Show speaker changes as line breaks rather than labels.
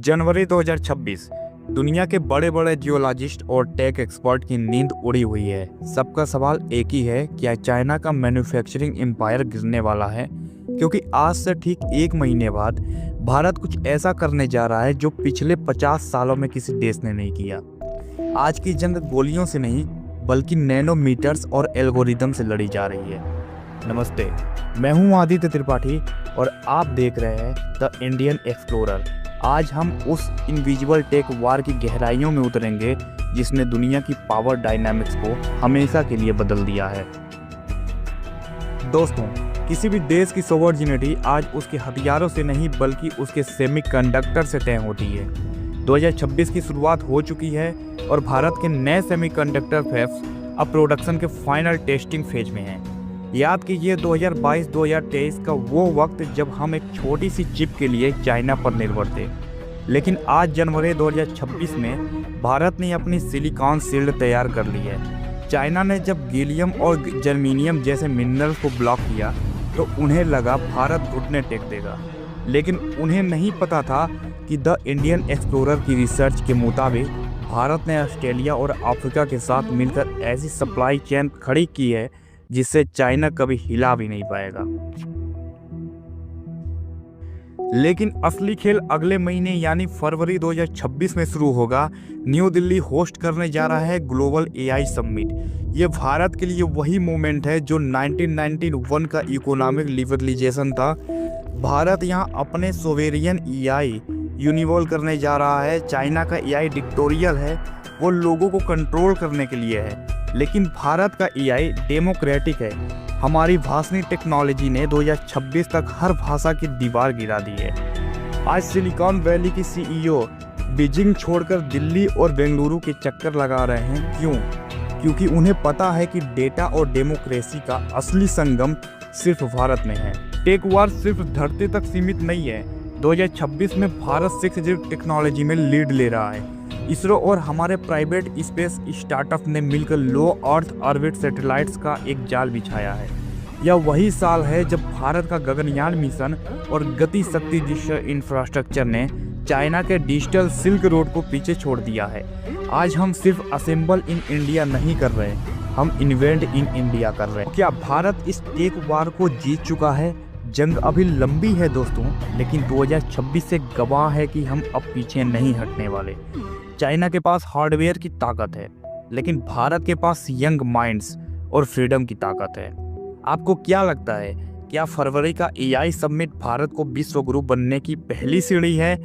जनवरी 2026 दुनिया के बड़े बड़े जियोलॉजिस्ट और टेक एक्सपर्ट की नींद उड़ी हुई है। सबका सवाल एक ही है, क्या चाइना का मैन्युफैक्चरिंग एम्पायर गिरने वाला है? क्योंकि आज से ठीक एक महीने बाद भारत कुछ ऐसा करने जा रहा है जो पिछले 50 सालों में किसी देश ने नहीं किया। आज की जंग गोलियों से नहीं बल्कि नैनोमीटर्स और एल्गोरिदम से लड़ी जा रही है। नमस्ते, मैं हूं आदित्य त्रिपाठी और आप देख रहे हैं द इंडियन एक्सप्लोरर। आज हम उस इनविजिबल टेक वार की गहराइयों में उतरेंगे जिसने दुनिया की पावर डायनामिक्स को हमेशा के लिए बदल दिया है। दोस्तों, किसी भी देश की सोवर्जिनिटी आज उसके हथियारों से नहीं बल्कि उसके सेमीकंडक्टर से तय होती है। 2026 की शुरुआत हो चुकी है और भारत के नए सेमीकंडक्टर फैब्स अब प्रोडक्शन के फाइनल टेस्टिंग फेज में हैं। याद कीजिए 2022-2023 का वो वक्त जब हम एक छोटी सी चिप के लिए चाइना पर निर्भर थे, लेकिन आज जनवरी 2026 में भारत ने अपनी सिलिकॉन शील्ड तैयार कर ली है। चाइना ने जब गैलियम और जर्मेनियम जैसे मिनरल को ब्लॉक किया तो उन्हें लगा भारत घुटने टेक देगा, लेकिन उन्हें नहीं पता था कि द इंडियन एक्सप्लोरर की रिसर्च के मुताबिक भारत ने ऑस्ट्रेलिया और अफ्रीका के साथ मिलकर ऐसी सप्लाई चेन खड़ी की है जिससे चाइना कभी हिला भी नहीं पाएगा। लेकिन असली खेल अगले महीने यानी फरवरी 2026 में शुरू होगा। न्यू दिल्ली होस्ट करने जा रहा है ग्लोबल एआई समिट। ये भारत के लिए वही मोमेंट है जो 1991 का इकोनॉमिक लिबरलाइजेशन था। भारत यहाँ अपने सोवेरियन एआई यूनिवॉल करने जा रहा है। चाइना का एआई डिक्टोरियल है, वो लोगों को कंट्रोल करने के लिए है, लेकिन भारत का एआई डेमोक्रेटिक है। हमारी भाषणी टेक्नोलॉजी ने 2026 तक हर भाषा की दीवार गिरा दी है। आज सिलिकॉन वैली की सीईओ बीजिंग छोड़कर दिल्ली और बेंगलुरु के चक्कर लगा रहे हैं। क्यों? क्योंकि उन्हें पता है कि डेटा और डेमोक्रेसी का असली संगम सिर्फ भारत में है। टेक वार सिर्फ धरती तक सीमित नहीं है। 2026 में भारत 6G टेक्नोलॉजी में लीड ले रहा है। इसरो और हमारे प्राइवेट स्पेस स्टार्टअप ने मिलकर लो अर्थ ऑर्बिट सैटेलाइट्स का एक जाल बिछाया है। यह वही साल है जब भारत का गगनयान मिशन और गति शक्ति जैसे इंफ्रास्ट्रक्चर ने चाइना के डिजिटल सिल्क रोड को पीछे छोड़ दिया है। आज हम सिर्फ असेंबल इन इंडिया नहीं कर रहे, हम इन्वेंट इन इंडिया कर रहे हैं। क्या भारत इस टेक वार को जीत चुका है? जंग अभी लंबी है दोस्तों, लेकिन 2026 से गवाह है कि हम अब पीछे नहीं हटने वाले। चाइना के पास हार्डवेयर की ताकत है, लेकिन भारत के पास यंग माइंड्स और फ्रीडम की ताकत है। आपको क्या लगता है, क्या फरवरी का एआई समिट भारत को विश्व गुरु बनने की पहली सीढ़ी है?